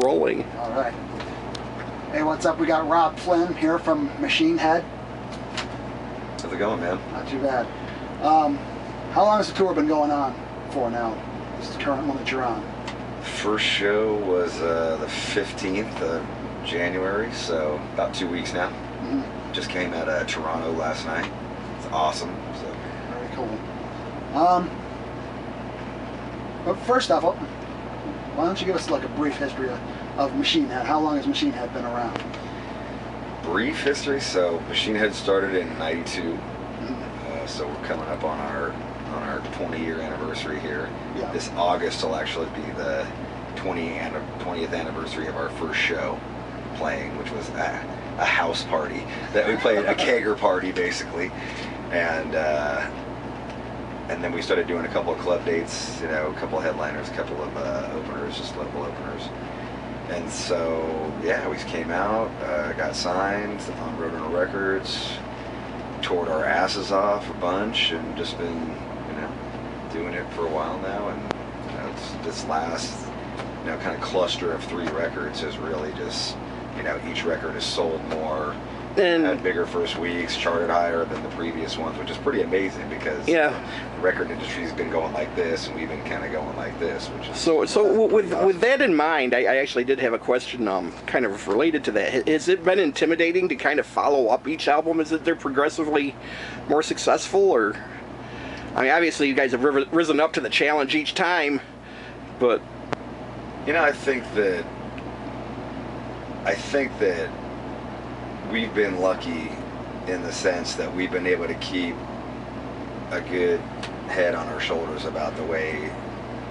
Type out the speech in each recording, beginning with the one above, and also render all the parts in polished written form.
rolling. All right. Hey, what's up? We got Robb Flynn here from Machine Head. How's it going, man? Not too bad. How long has the tour been going on for now? This is the current one that you're on. First show was the 15th of January, so about 2 weeks now. Mm-hmm. Just came out of Toronto last night. It's awesome. So. Very cool. But first off, why don't you give us like a brief history of Machine Head? How long has Machine Head been around? Brief history. So Machine Head started in '92. Mm-hmm. So we're coming up on our 20-year anniversary here. Yeah. This August will actually be the 20th anniversary of our first show playing, which was a house party that we played, a kegger party basically, and then we started doing a couple of club dates, you know, a couple of headliners, a couple of openers, just local openers. And so, yeah, we came out, got signed on Roadrunner Records, toured our asses off a bunch, and just been, you know, doing it for a while now. And you know, this last, you know, kind of cluster of 3 records has really just, you know, each record has sold more. And had bigger first weeks, charted higher than the previous ones, which is pretty amazing because the record industry's been going like this, and we've been kind of going like this, which is so with that in mind, I actually did have a question kind of related to that. Has it been intimidating to kind of follow up each album as they're progressively more successful, or I mean, obviously you guys have risen up to the challenge each time, but you know, I think that we've been lucky in the sense that we've been able to keep a good head on our shoulders about the way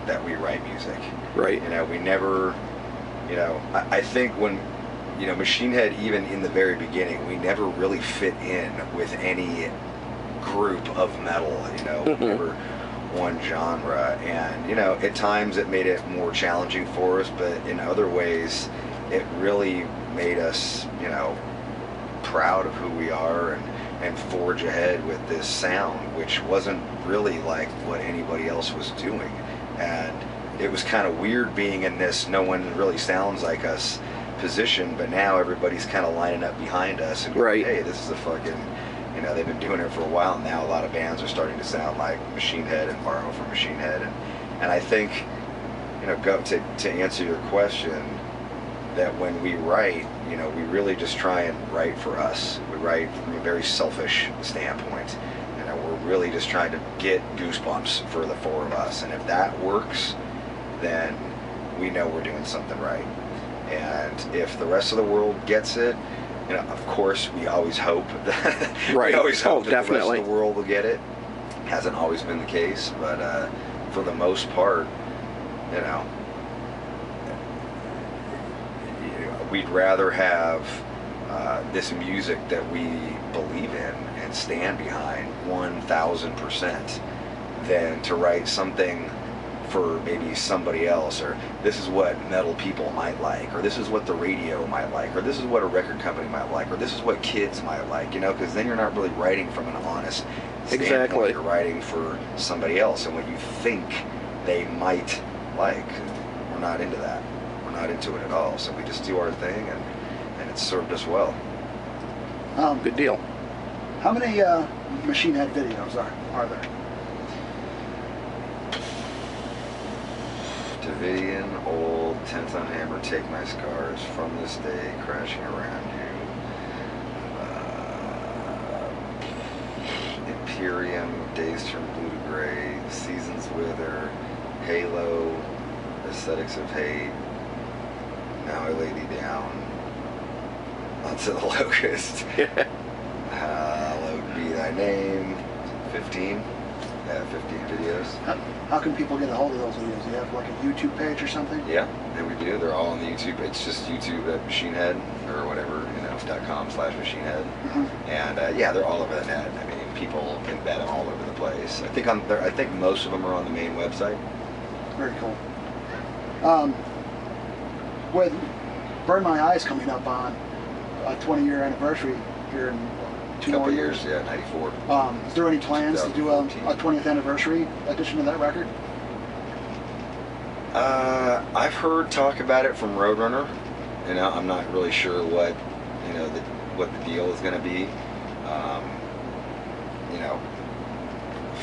that we write music. Right. You know, we never, you know, I think when, you know, Machine Head, even in the very beginning, we never really fit in with any group of metal, you know, Mm-hmm. never one genre. And, you know, at times it made it more challenging for us, but in other ways, it really made us, you know, proud of who we are and forge ahead with this sound, which wasn't really like what anybody else was doing. And it was kind of weird being in this no one really sounds like us position, but now everybody's kind of lining up behind us and going, hey, this is a fucking, you know, they've been doing it for a while now. A lot of bands are starting to sound like Machine Head and borrow from Machine Head, and I think, you know, to answer your question, that when we write, you know, we really just try and write for us. We write from a very selfish standpoint. You know, we're really just trying to get goosebumps for the 4 of us. And if that works, then we know we're doing something right. And if the rest of the world gets it, you know, of course, we always hope that we always hope that the rest of the world will get it. Hasn't always been the case, but for the most part, you know, we'd rather have this music that we believe in and stand behind 1,000% than to write something for maybe somebody else, or this is what metal people might like, or this is what the radio might like, or this is what a record company might like, or this is what kids might like, you know, because then you're not really writing from an honest standpoint. You're writing for somebody else and what you think they might like. We're not into that. Not into it at all, so we just do our thing, and it's served us well. Good deal. How many Machine Head videos are there? Davidian, Old, 10th on Hammer, Take My Scars, From This Day, Crashing Around You, Imperium, Days Turn Blue to Gray, Seasons Wither, Halo, Aesthetics of Hate, Now I Lay Thee Down, Onto the Locust, Hallowed Be Thy Name, 15. Yeah, 15 videos. How can people get a hold of those videos? Do you have like a YouTube page or something? Yeah, we do. They're all on the YouTube. It's just YouTube at Machine Head or whatever, you know, .com/Machine Head. Mm-hmm. And yeah, they're all over the net. I mean, people embed them all over the place. I think most of them are on the main website. Very cool. With Burn My Eyes coming up on a 20-year anniversary here in 2 more years. Yeah, 94. Is there any plans to do a 20th anniversary edition of that record? I've heard talk about it from Roadrunner. You know, I'm not really sure what, you know, what the deal is going to be. You know,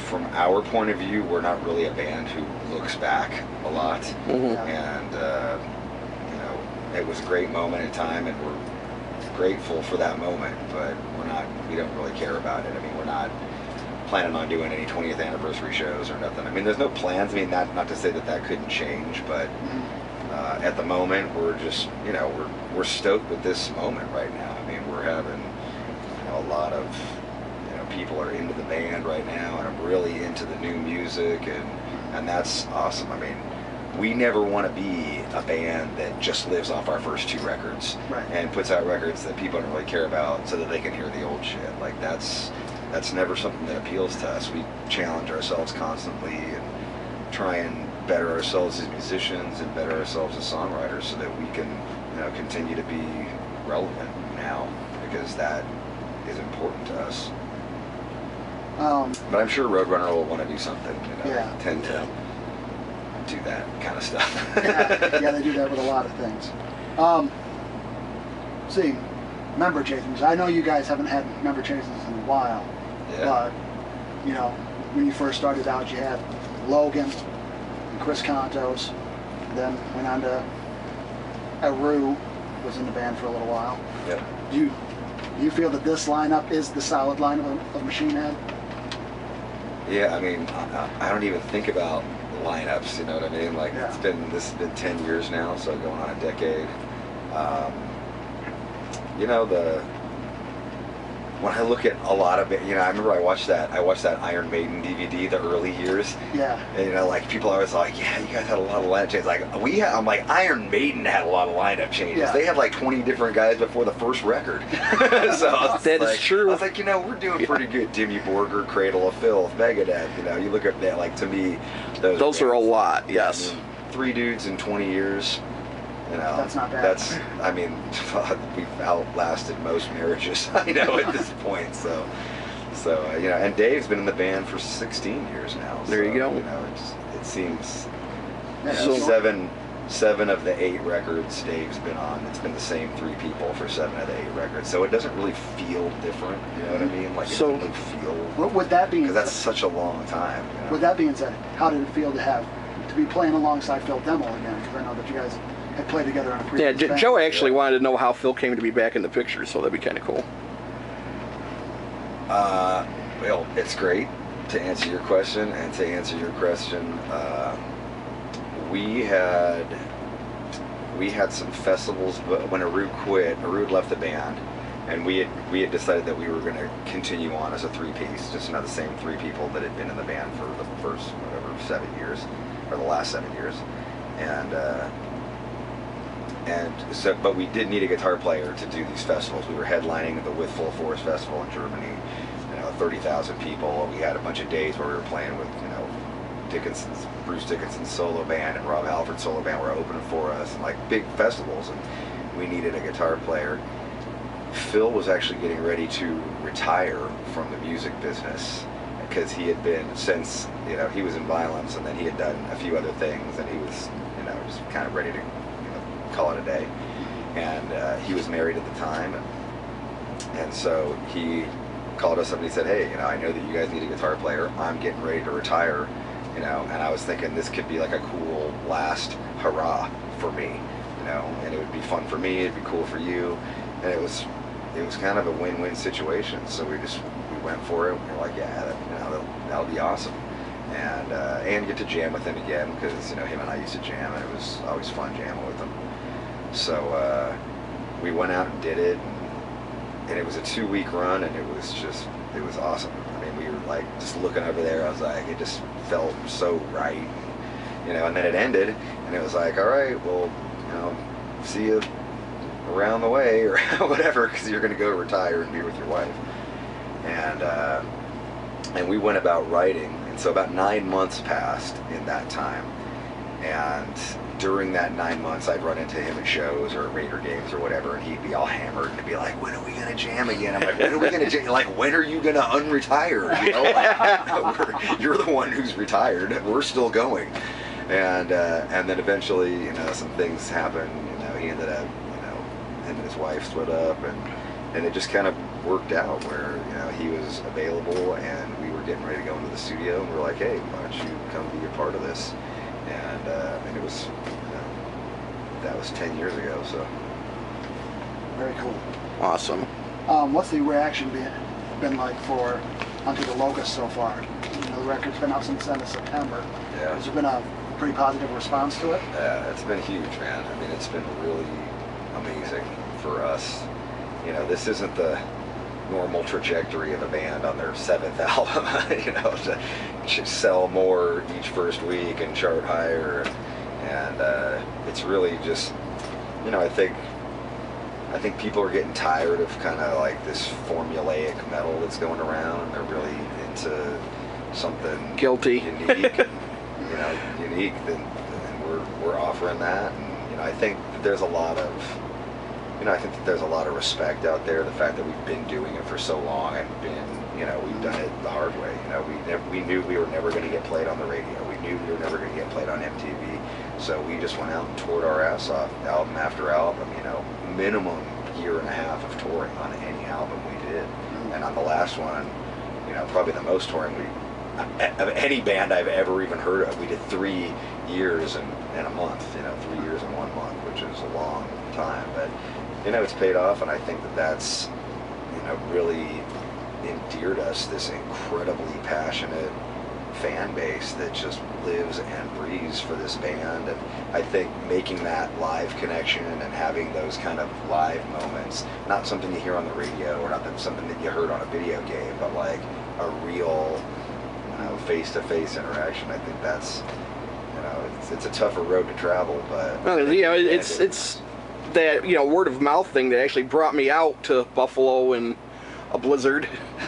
from our point of view, we're not really a band who looks back a lot. And, you know, it was a great moment in time, and we're grateful for that moment, but we don't really care about it. I mean, we're not planning on doing any 20th anniversary shows or nothing. I mean, there's no plans. I mean, not to say that couldn't change, but at the moment, we're just, you know, we're stoked with this moment right now. I mean, we're having, you know, a lot of, you know, people are into the band right now, and I'm really into the new music, and that's awesome. I mean, we never want to be a band that just lives off our first 2 records and puts out records that people don't really care about so that they can hear the old shit. Like, that's never something that appeals to us. We challenge ourselves constantly and try and better ourselves as musicians and better ourselves as songwriters so that we can, you know, continue to be relevant now, because that is important to us. But I'm sure Roadrunner will want to do something. You know, they tend to do that kind of stuff. Yeah, they do that with a lot of things. See, member changes. I know you guys haven't had member changes in a while, but you know, when you first started out, you had Logan and Chris Contos, then went on to Aru, was in the band for a little while. Yep. Do you feel that this lineup is the solid lineup of Machine Head? Yeah, I mean, I don't even think about lineups, you know what I mean? Like, this has been 10 years now, so going on a decade. You know, when I look at a lot of it, you know, I remember I watched that Iron Maiden DVD, the early years. Yeah. And, you know, like, people are always like, yeah, you guys had a lot of lineup changes. Like, I'm like, Iron Maiden had a lot of lineup changes. Yeah. They had like 20 different guys before the first record. So that is true. I was like, you know, we're doing pretty good. Dimmy Borgir, Cradle of Filth, Megadeth. You know, you look at that, like, to me, those are a lot. Yes. I mean, 3 dudes in 20 years. You know, that's not bad. I mean, we've outlasted most marriages, I know, at this point. So you know, and Dave's been in the band for 16 years now. There you go. You know, it seems seven of the 8 records Dave's been on, it's been the same 3 people for 7 of the 8 records. So it doesn't really feel different. You know what I mean? Like, it doesn't really feel. With that being, because that's such a long time. You know? With that being said, how did it feel to be playing alongside Phil Demmel again? Because I know that you guys had played together on a previous band. Joe actually wanted to know how Phil came to be back in the picture, so that'd be kind of cool. Well, it's great to answer your question, and to answer your question, we had some festivals, but when Aru quit, Aru had left the band, and we had decided that we were going to continue on as a 3-piece, just not the same 3 people that had been in the band for the first 7 years, or the last 7 years, and so, but we did need a guitar player to do these festivals. We were headlining the With Full Force Festival in Germany, you know, 30,000 people. We had a bunch of days where we were playing with, you know, Bruce Dickinson's solo band and Rob Halford's solo band were opening for us, and like big festivals, and we needed a guitar player. Phil was actually getting ready to retire from the music business, because he had been, since, you know, he was in Violence, and then he had done a few other things, and he was, you know, just kind of ready to, call it a day. And he was married at the time, and so he called us up and he said, hey, you know, I know that you guys need a guitar player. I'm getting ready to retire, you know, and I was thinking this could be like a cool last hurrah for me, you know, and it would be fun for me, it'd be cool for you, and it was kind of a win-win situation. So we went for it. We were like, yeah, that'll be awesome. And get to jam with him again, because, you know, him and I used to jam, and it was always fun jamming with him. So we went out and did it, and it was a 2-week run, and it was awesome. I mean, we were like just looking over there. I was like, it just felt so right, you know. And then it ended, and it was like, all right, well, you know, see you around the way or whatever, because you're going to go retire and be with your wife. And we went about writing, and so about 9 months passed in that time, and during that 9 months, I'd run into him at shows or Raider games or whatever, and he'd be all hammered and be like, when are we going to jam again? I'm like, when are we going to jam? Like, when are you going to unretire? You know, like, you're the one who's retired. We're still going. and then eventually, you know, some things happened. You know, he ended up, you know, him and his wife split up, and it just kind of worked out where, you know, he was available and we were getting ready to go into the studio, and we were like, hey, why don't you come be a part of this? And it was, you know, that was 10 years ago, so. Very cool. Awesome. What's the reaction been like for Onto the Locust so far? You know, the record's been out since the end of September. Yeah. Has there been a pretty positive response to it? Yeah, it's been huge, man. I mean, it's been really amazing for us. You know, this isn't the normal trajectory of a band on their 7th album, you know, to sell more each first week and chart higher. And it's really just, you know, I think people are getting tired of kind of like this formulaic metal that's going around, and they're really into something Guilty. unique, you know, and we're offering that. And, you know, I think that there's a lot of, you know, I think that there's a lot of respect out there. The fact that we've been doing it for so long and been, you know, we've done it the hard way. You know, we knew we were never going to get played on the radio. We knew we were never going to get played on MTV. So we just went out and toured our ass off, album after album. You know, minimum year and a half of touring on any album we did. And on the last one, you know, probably the most touring of any band I've ever even heard of. We did 3 years and a month. You know, 3 years and 1 month, which is a long time, but. You know, it's paid off, and I think that that's, you know, really endeared us this incredibly passionate fan base that just lives and breathes for this band. And I think making that live connection and having those kind of live moments, not something you hear on the radio or not something that you heard on a video game, but like a real, you know, face-to-face interaction. I think that's, you know, it's a tougher road to travel, but well, you know, it's that, you know, word of mouth thing that actually brought me out to Buffalo in a blizzard,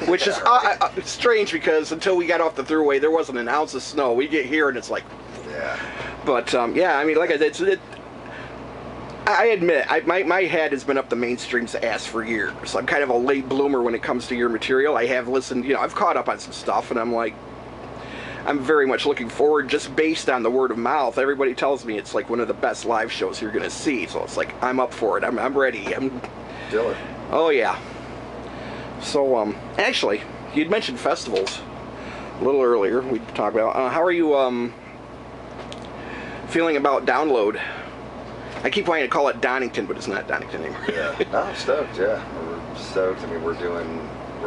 which is strange because until we got off the thruway, there wasn't an ounce of snow. We get here and it's like, yeah. But yeah, I mean, like I said, I admit, my head has been up the mainstream's ass for years. I'm kind of a late bloomer when it comes to your material. I have listened, you know, I've caught up on some stuff, and I'm like, I'm very much looking forward, just based on the word of mouth. Everybody tells me it's like one of the best live shows you're gonna see, so it's like I'm up for it. I'm ready. Do it. Oh yeah. So actually, you'd mentioned festivals a little earlier. We talked about how are you feeling about Download? I keep wanting to call it Donington, but it's not Donington anymore. Yeah. No, I'm stoked. Yeah, we're stoked. I mean, we're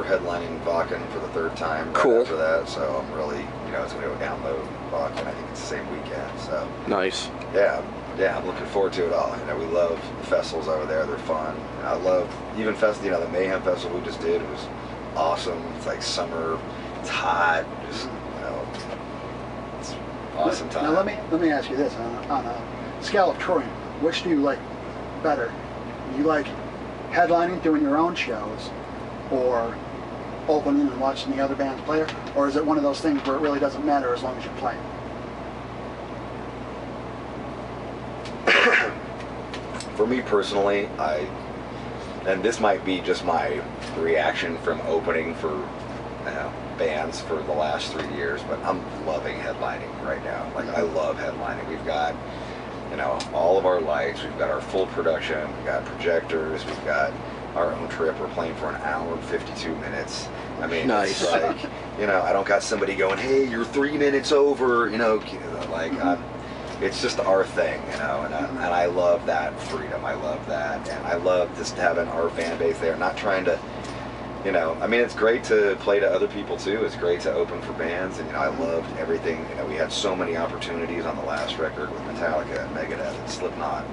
headlining Bakken for the 3rd time right cool. after that, so I'm really, you know, it's going to go Download Bakken. I think it's the same weekend, so. Nice. Yeah, I'm looking forward to it all. You know, we love the festivals over there. They're fun. And I love even you know, the Mayhem Festival we just did. It was awesome. It's like summer. It's hot. Just, you know, it's awesome time. Now let me ask you this: on a scale of touring, which do you like better? You like headlining, doing your own shows, or opening and watching the other bands play, or is it one of those things where it really doesn't matter as long as you're playing? For me personally, and this might be just my reaction from opening for, you know, bands for the last 3 years, but I'm loving headlining right now. Like, I love headlining. We've got, you know, all of our lights, we've got our full production, we've got projectors, we've got our own trip. We're playing for an hour and 52 minutes. I mean, nice. It's like, you know, I don't got somebody going, hey, you're 3 minutes over, you know, like, it's just our thing, you know, and I love that freedom. I love that, and I love just having our fan base there, not trying to, you know, I mean, it's great to play to other people too. It's great to open for bands, and, you know, I loved everything. You know, we had so many opportunities on the last record with Metallica and Megadeth and Slipknot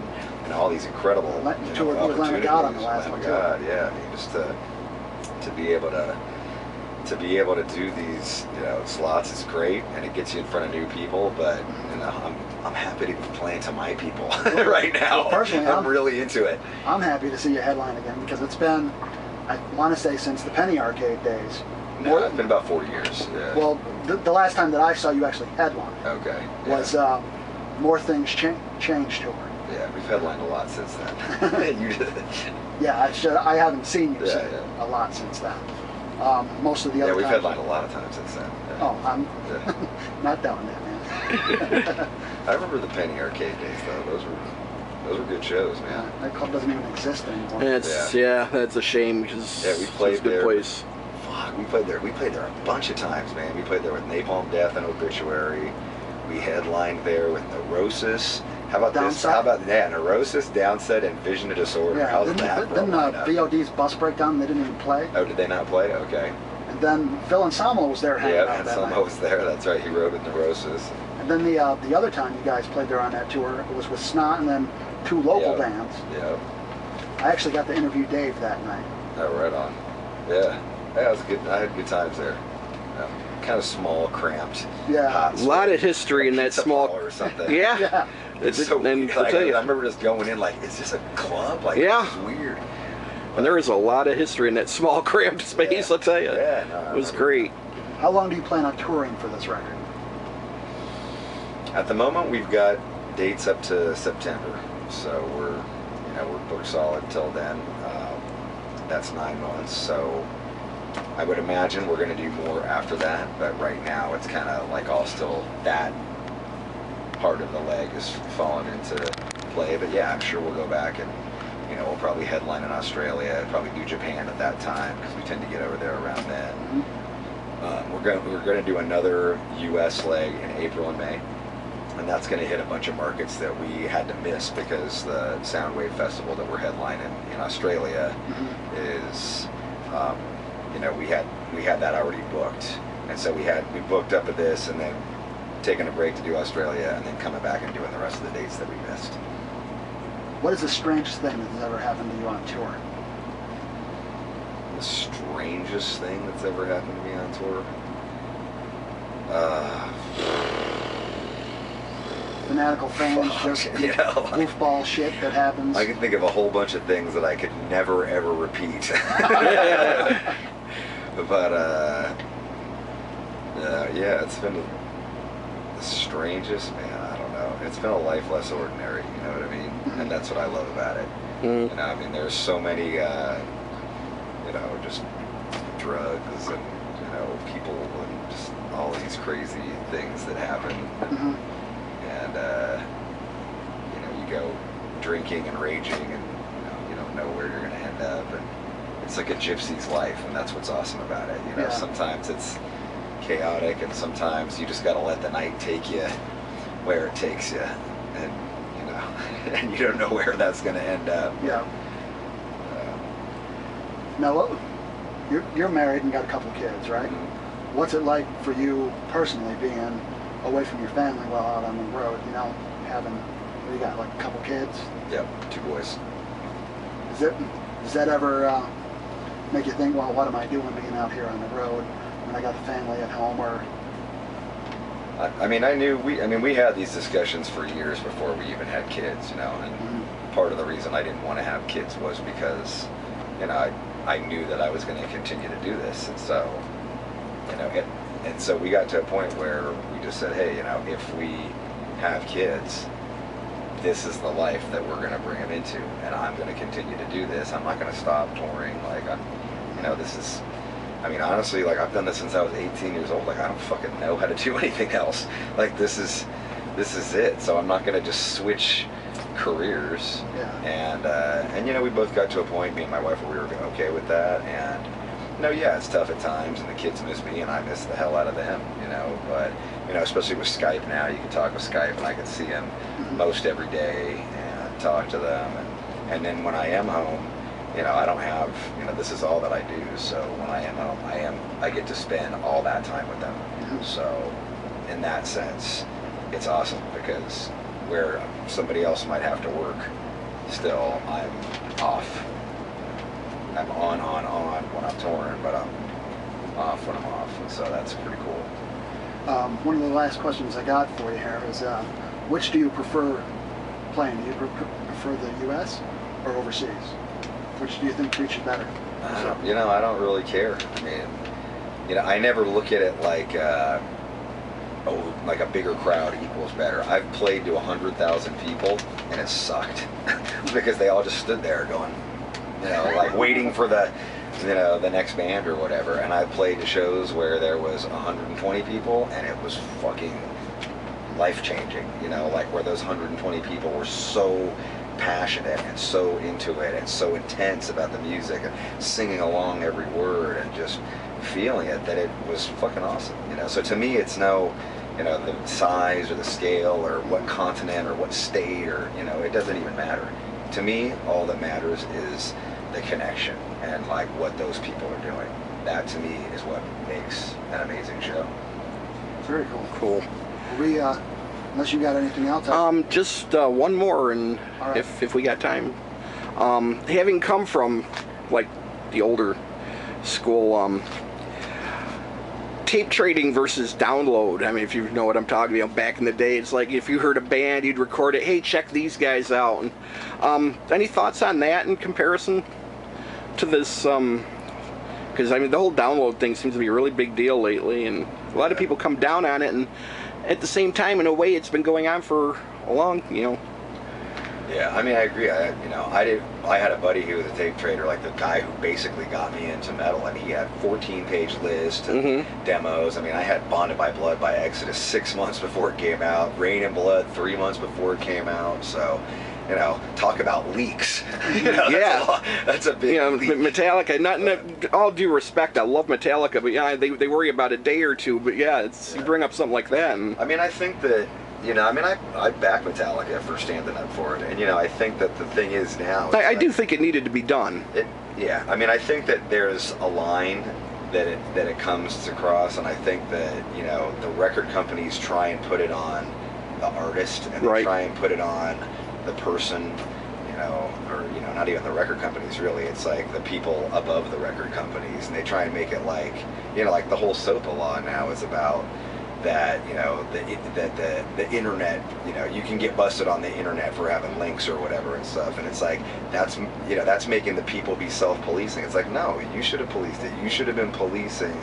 and all these incredible, you know, opportunities. On the last one, God, yeah. I mean, just to be able to do these, you know, slots is great, and it gets you in front of new people. But, you know, I'm happy to be playing to my people right now. Well, personally, I'm really into it. I'm happy to see you headline again, because it's been, I want to say, since the Penny Arcade days. No, it's been about 4 years. Yeah. Well, the last time that I saw you actually headline was More Things Change Tour. Yeah, we've headlined a lot since then. You did. Yeah, I haven't seen you say a lot since then. Most of the other we've times. headlined a lot of times since then. Yeah. Oh, I'm not down there, man. I remember the Penny Arcade days though. Those were good shows, man. That club doesn't even exist anymore. That's a shame because we played it's a good there. place. Fuck, we played there. We played there a bunch of times, man. We played there with Napalm Death and Obituary. We headlined there with Neurosis. How about this? Downset? How about Neurosis, Downset, and Vision of Disorder? Yeah, How's that? Then VOD's Bus Breakdown, they didn't even play. Oh, did they not play? Okay. And then Phil Demmel was there hanging out Yeah, and that night. Samo was there. That's right. He wrote with Neurosis. And then the other time you guys played there on that tour, it was with Snot and then 2 local bands. Yeah. I actually got to interview Dave that night. Oh, right on. Yeah. Yeah, it was good. I had good times there. Kind of small, cramped. Yeah. Hot, A lot of history in that small. or something. Yeah. Yeah. It's so and weird. I'll Like, tell you, I remember just going in like, is this a club? Like, Yeah. This is weird. and there is a lot of history in that small, cramped space. Yeah. I'll tell you. Yeah, no, I it was remember. great. How long do you plan on touring for this record? At the moment, we've got dates up to September, so we're booked solid till then. That's 9 months, so I would imagine we're going to do more after that. But right now, it's kind of like all still that part of the leg is falling into play. But yeah, I'm sure we'll go back and we'll probably headline in Australia, probably do Japan at that time because we tend to get over there around then. Mm-hmm. We're going to do another U.S. leg in April and May. And that's going to hit a bunch of markets that we had to miss because the Soundwave Festival that we're headlining in Australia is, we had that already booked, and so we booked up at this, and then taking a break to do Australia, and then coming back and doing the rest of the dates that we missed. What is the strangest thing that has ever happened to you on tour? The strangest thing that's ever happened to me on tour. Fanatical fans, Fuck, just like, goofball shit that happens. I can think of a whole bunch of things that I could never ever repeat. But yeah, it's been the strangest, man. I don't know. It's been a life less ordinary. You know what I mean? And that's what I love about it. I mean, there's so many, just drugs and people and just all these crazy things that happen. And you go drinking and raging, and you don't know where you're going to end up, and it's like a gypsy's life, and that's what's awesome about it. Yeah. Sometimes it's chaotic, and sometimes you just got to let the night take you where it takes you, and and you don't know where that's going to end up. Yeah. Now, you're married and got a couple kids, right? What's it like for you personally being away from your family while out on the road? You got like a couple kids? Yep, 2 boys. Does that ever make you think, well, what am I doing being out here on the road when I got the family at home? Or we had these discussions for years before we even had kids, and part of the reason I didn't want to have kids was because, I knew that I was going to continue to do this, and so, and so we got to a point where we just said, hey, if we have kids, this is the life that we're going to bring them into, and I'm going to continue to do this. I'm not going to stop touring. Like, honestly, like, I've done this since I was 18 years old. Like, I don't fucking know how to do anything else. Like, this is it. So I'm not going to just switch careers. Yeah. And we both got to a point, me and my wife, where we were okay with that. And yeah, it's tough at times, and the kids miss me, and I miss the hell out of them, but, especially with Skype now, you can talk with Skype, and I can see them most every day and talk to them, and then when I am home, I don't have, this is all that I do, so when I am home, I get to spend all that time with them. So, in that sense, it's awesome, because where somebody else might have to work, still, I'm off. I'm on when I'm touring, but I'm off when I'm off, and so that's pretty cool. One of the last questions I got for you here is, which do you prefer playing? Do you prefer the U.S. or overseas? Which do you think treats you better? I don't really care. I never look at it like, like a bigger crowd equals better. I've played to 100,000 people, and it sucked because they all just stood there going, like waiting for the next band or whatever. And I played to shows where there was 120 people, and it was fucking life-changing, you know, like where those 120 people were so passionate and so into it and so intense about the music and singing along every word and just feeling it, that it was fucking awesome, you know. So to me, it's no, you know, the size or the scale or what continent or what state or, you know, it doesn't even matter. To me, all that matters is the connection and like what those people are doing. That to me is what makes an amazing show. Very cool. Cool. We, unless you got anything else. Just one more, and right. if we got time. Having come from like the older school, tape trading versus download. I mean, if you know what I'm talking about, back in the day, it's like if you heard a band, you'd record it. Hey, check these guys out. And, any thoughts on that in comparison to this? Because I mean, the whole download thing seems to be a really big deal lately, and a lot of people come down on it. And at the same time, in a way, it's been going on for a long, you know. Yeah, I mean, I agree. I had a buddy who was a tape trader, like the guy who basically got me into metal, and he had 14-page list and demos. I mean, I had Bonded by Blood by Exodus 6 months before it came out, Rain and Blood 3 months before it came out, so, you know, talk about leaks. You know, yeah, that's a big, you know, leak. Metallica. Not all due respect, I love Metallica, but yeah, they worry about a day or two. But yeah, it's you bring up something like that, and I mean, I think that, you know, I mean, I back Metallica for standing up for it, and you know, I think that the thing is now. I do think it needed to be done. Yeah, I mean, I think that there's a line that it comes to cross, and I think that, you know, the record companies try and put it on the artist, and they try and put it on the person, you know, or, you know, not even the record companies really. It's like the people above the record companies, and they try and make it like, you know, like the whole SOPA law now is about that, you know, the internet, you know, you can get busted on the internet for having links or whatever and stuff, and it's like, that's, you know, that's making the people be self-policing. It's like, no, you should have policed it. You should have been policing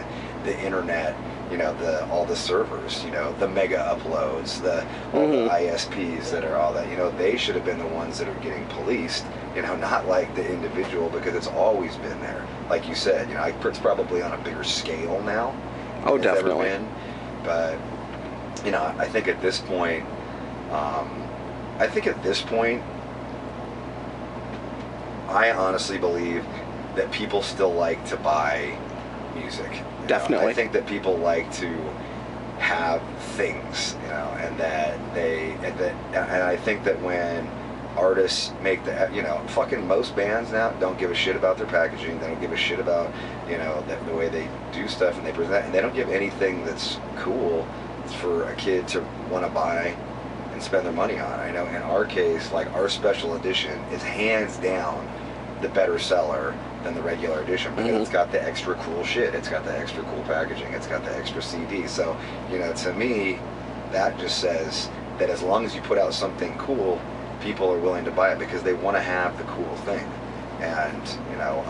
the internet, you know, all the servers, you know, the mega uploads, all the ISPs that are all that, you know, they should have been the ones that are getting policed, you know, not like the individual, because it's always been there. Like you said, you know, it's probably on a bigger scale now. Oh, definitely. But, you know, I think at this point, I honestly believe that people still like to buy music. Definitely. I think that people like to have things, you know, and that and I think that when artists make the, you know, fucking most bands now don't give a shit about their packaging. They don't give a shit about, you know, the way they do stuff and they present, and they don't give anything that's cool for a kid to want to buy and spend their money on. I know in our case, like, our special edition is hands down the better seller than the regular edition, because it's got the extra cool shit, it's got the extra cool packaging, it's got the extra CD. So, you know, to me, that just says that as long as you put out something cool, people are willing to buy it because they want to have the cool thing. And, you know,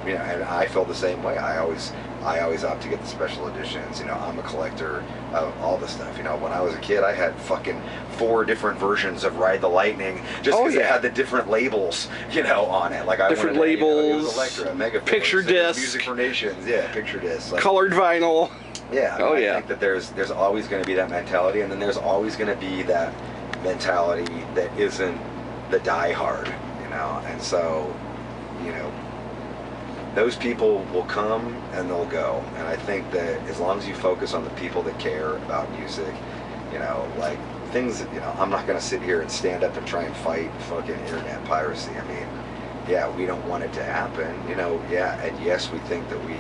and I feel the same way. I always opt to get the special editions. You know, I'm a collector of all the stuff. You know, when I was a kid, I had fucking 4 different versions of Ride the Lightning, just because it had the different labels, you know, on it. Like, different labels, you know, it was Electra, Mega picture disc, Music for Nations, yeah, picture disc, like, colored vinyl. Yeah, I think that there's always going to be that mentality, and then there's always going to be that mentality that isn't the die-hard, you know. And so, you know, those people will come and they'll go, and I think that as long as you focus on the people that care about music, you know, like things that, you know, I'm not going to sit here and stand up and try and fight fucking internet piracy. I mean, yeah, we don't want it to happen, you know, yeah, and yes, we think that we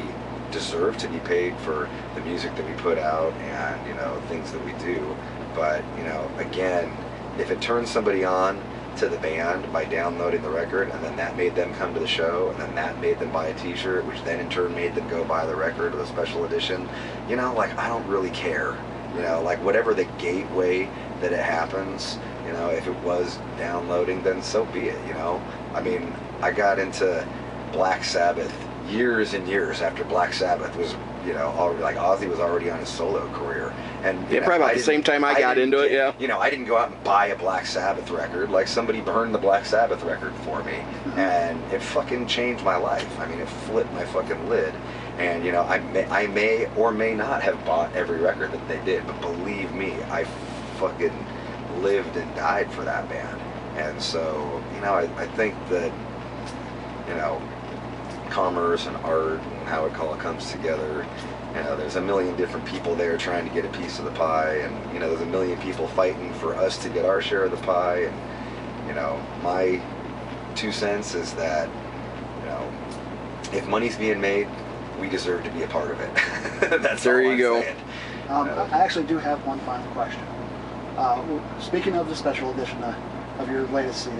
deserve to be paid for the music that we put out and, you know, things that we do, but, you know, again, if it turns somebody on to the band by downloading the record, and then that made them come to the show, and then that made them buy a t-shirt, which then in turn made them go buy the record or the special edition, you know, like, I don't really care, you know, like, whatever the gateway that it happens, you know, if it was downloading, then so be it, you know. I mean, I got into Black Sabbath years and years after Black Sabbath was, you know, already, like, Ozzy was already on his solo career, and yeah, probably about the same time I got into it. Yeah, you know, I didn't go out and buy a Black Sabbath record. Like, somebody burned the Black Sabbath record for me, and it fucking changed my life. I mean, it flipped my fucking lid. And, you know, I may or may not have bought every record that they did, but believe me, I fucking lived and died for that band. And so, you know, I think that, you know, commerce and art and how it all comes together, you know, there's a million different people there trying to get a piece of the pie, and, you know, there's a million people fighting for us to get our share of the pie. And, you know, my 2 cents is that, you know, if money's being made, we deserve to be a part of it. That's there all you I'm go. saying. I actually do have one final question. Speaking of the special edition of your latest CD,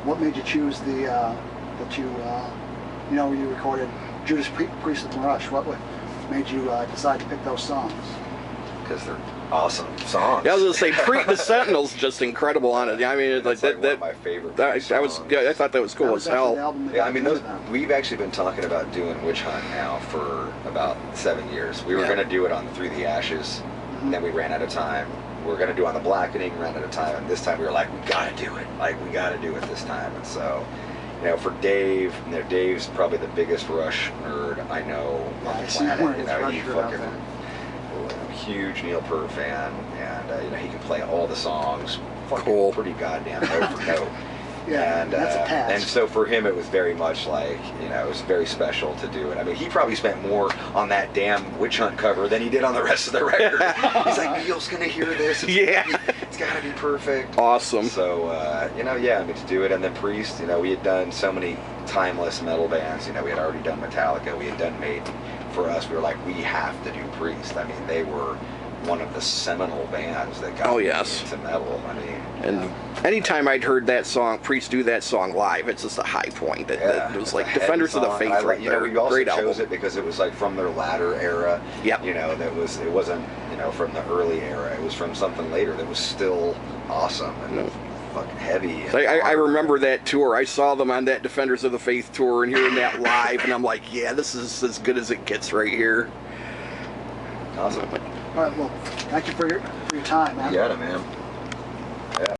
what made you choose the two, you know, you recorded Judas Priest and Rush? What made you decide to pick those songs? Because they're awesome songs. Yeah, I was gonna say, the Sentinel's just incredible on it. I mean, it's like like one of my favorite I thought that was cool That as was actually the hell. album that Yeah, got I mean, me to them. we've actually been talking about doing Witch Hunt now for about 7 years. We were going to do it on Through the Ashes, then we ran out of time. We were going to do it on The Blackening, ran out of time, and this time we were like, we got to do it. Like, we got to do it this time. And so, you know, for Dave, you know, Dave's probably the biggest Rush nerd I know on the planet. You know, he fucking huge Neil Peart fan, and you know, he can play all the songs fucking pretty goddamn note for note. Yeah, And that's a task. and so for him it was very much like, you know, it was very special to do it. I mean, he probably spent more on that damn Witch Hunt cover than he did on the rest of the record. He's like, Neil's gonna hear this. It's gotta be perfect. Awesome. So you know, yeah, I mean, to do it. And then Priest, you know, we had done so many timeless metal bands. You know, we had already done Metallica, we had done Maiden. For us, we were like, we have to do Priest. I mean, they were one of the seminal bands that got into metal. I mean, and anytime I'd heard that song, Priest do that song live, it's just a high point. That was like Defenders of the Faith right you there. know, we also Great chose album. it because it was like from their latter era. Yep. You know, it wasn't, you know, from the early era. It was from something later that was still awesome and fucking heavy. And I remember that tour. I saw them on that Defenders of the Faith tour and hearing that live, and I'm like, yeah, this is as good as it gets right here. Awesome. All right, well, thank you for your time, man. You got it, man.